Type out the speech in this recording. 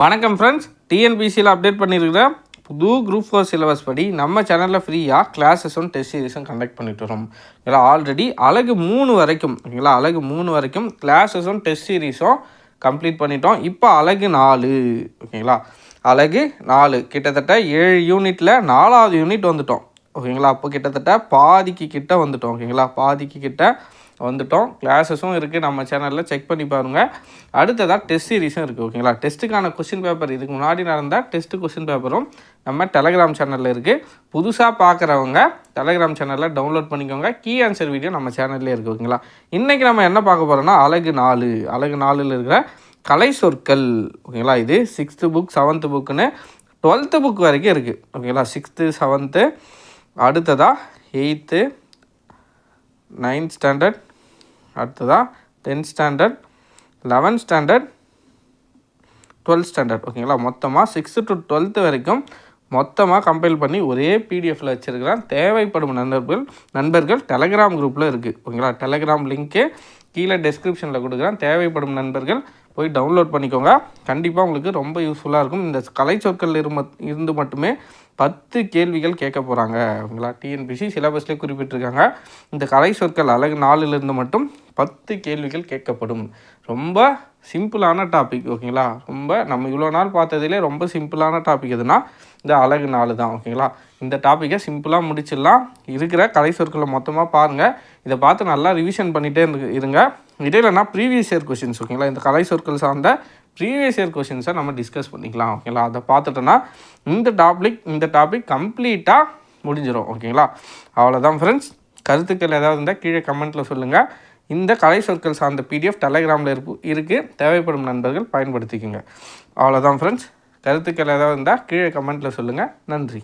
வணக்கம் ஃப்ரெண்ட்ஸ், டிஎன்பிசியில் அப்டேட் பண்ணியிருக்கிற புது குரூப் 4 சிலபஸ் படி நம்ம சேனலில் ஃப்ரீயாக கிளாஸஸும் டெஸ்ட் சீரிஸும் கண்டக்ட் பண்ணிட்டு வரோம். இதில் ஆல்ரெடி அழகு 3 வரைக்கும் ஓகேங்களா, அழகு 3 வரைக்கும் கிளாஸஸும் டெஸ்ட் சீரிஸும் கம்ப்ளீட் பண்ணிட்டோம். இப்போ அழகு 4 ஓகேங்களா, அழகு 4 கிட்டத்தட்ட 7 யூனிட்டில் 4வது யூனிட் வந்துட்டோம் ஓகேங்களா. அப்போ கிட்டத்தட்ட பாதிக்கு கிட்ட வந்துட்டோம் ஓகேங்களா, பாதிக்கு கிட்ட வந்துட்டோம். கிளாஸஸும் இருக்குது, நம்ம சேனலில் செக் பண்ணி பாருங்கள். அடுத்ததாக டெஸ்ட் சீரிஸும் இருக்குது ஓகேங்களா. டெஸ்ட்டுக்கான கொஸ்டின் பேப்பர் இதுக்கு முன்னாடி நடந்த டெஸ்ட்டு கொஸ்டின் பேப்பரும் நம்ம டெலகிராம் சேனலில் இருக்குது. புதுசாக பார்க்குறவங்க டெலகிராம் சேனலில் டவுன்லோட் பண்ணிக்கோங்க. கீ ஆன்சர் வீடியோ நம்ம சேனல்லே இருக்குது ஓகேங்களா. இன்றைக்கி நம்ம என்ன பார்க்க போகிறோம்னா அழகு 4 அழகு 4ல் இருக்கிற கலை சொற்கள் ஓகேங்களா. இது 6th book 7th புக்குன்னு 12th book வரைக்கும் இருக்குது ஓகேங்களா. 6th 7th, அடுத்ததாக 8th 9th ஸ்டாண்டர்ட், அடுத்ததாக 10th standard, 11th standard, 12th standard ஓகேங்களா. மொத்தமாக 6th to 12th வரைக்கும் மொத்தமாக கம்பைல் பண்ணி ஒரே பிடிஎஃப்பில் வச்சுருக்கிறேன். தேவைப்படும் நண்பர்கள் டெலகிராம் குரூப்பில் இருக்குது ஓகேங்களா. டெலகிராம் லிங்க்கு கீழே டெஸ்கிரிப்ஷனில் கொடுக்குறேன். தேவைப்படும் நண்பர்கள் போய் டவுன்லோட் பண்ணிக்கோங்க. கண்டிப்பாக உங்களுக்கு ரொம்ப யூஸ்ஃபுல்லாக இருக்கும். இந்த கலை சொற்கள் இருந்து மட்டுமே 10 கேள்விகள் கேட்க போகிறாங்க ஓகேங்களா. டிஎன்பிசி சிலபஸ்லேயே குறிப்பிட்டிருக்காங்க. இந்த கலை சொற்கள் அழகு 4லிருந்து மட்டும் 10 கேள்விகள் கேட்கப்படும். ரொம்ப சிம்பிளான டாபிக் ஓகேங்களா. ரொம்ப நம்ம இவ்வளோ நாள் பார்த்ததிலே ரொம்ப சிம்பிளான டாபிக் எதுனா இந்த அழகு 4 தான் ஓகேங்களா. இந்த டாப்பிக்கை சிம்பிளாக முடிச்சிடலாம். இருக்கிற கலை சொற்களை மொத்தமாக பாருங்கள். இதை பார்த்து நல்லா ரிவிஷன் பண்ணிகிட்டே இருங்க. இடையிலனா ப்ரீவியஸ் இயர் கொஷின்ஸ் ஓகேங்களா, இந்த கலை சொற்கள் சார்ந்த ப்ரீவியஸ் இயர் கொஷின்ஸை நம்ம டிஸ்கஸ் பண்ணிக்கலாம் ஓகேங்களா. அதை பார்த்துட்டோன்னா இந்த டாபிக் கம்ப்ளீட்டாக முடிஞ்சிடும் ஓகேங்களா. அவ்வளோதான் ஃப்ரெண்ட்ஸ். கருத்துக்கள் ஏதாவது இருந்தால் கீழே கமெண்ட்டில் சொல்லுங்கள். இந்த கலை சொற்கள் சார்ந்த பிடிஎஃப் டெலகிராமில் இருக்குது, தேவைப்படும் நண்பர்கள் பயன்படுத்திக்கோங்க. அவ்வளோதான் ஃப்ரெண்ட்ஸ். கருத்துக்கள் ஏதாவது இருந்தால் கீழே கமெண்ட்டில் சொல்லுங்கள். நன்றி.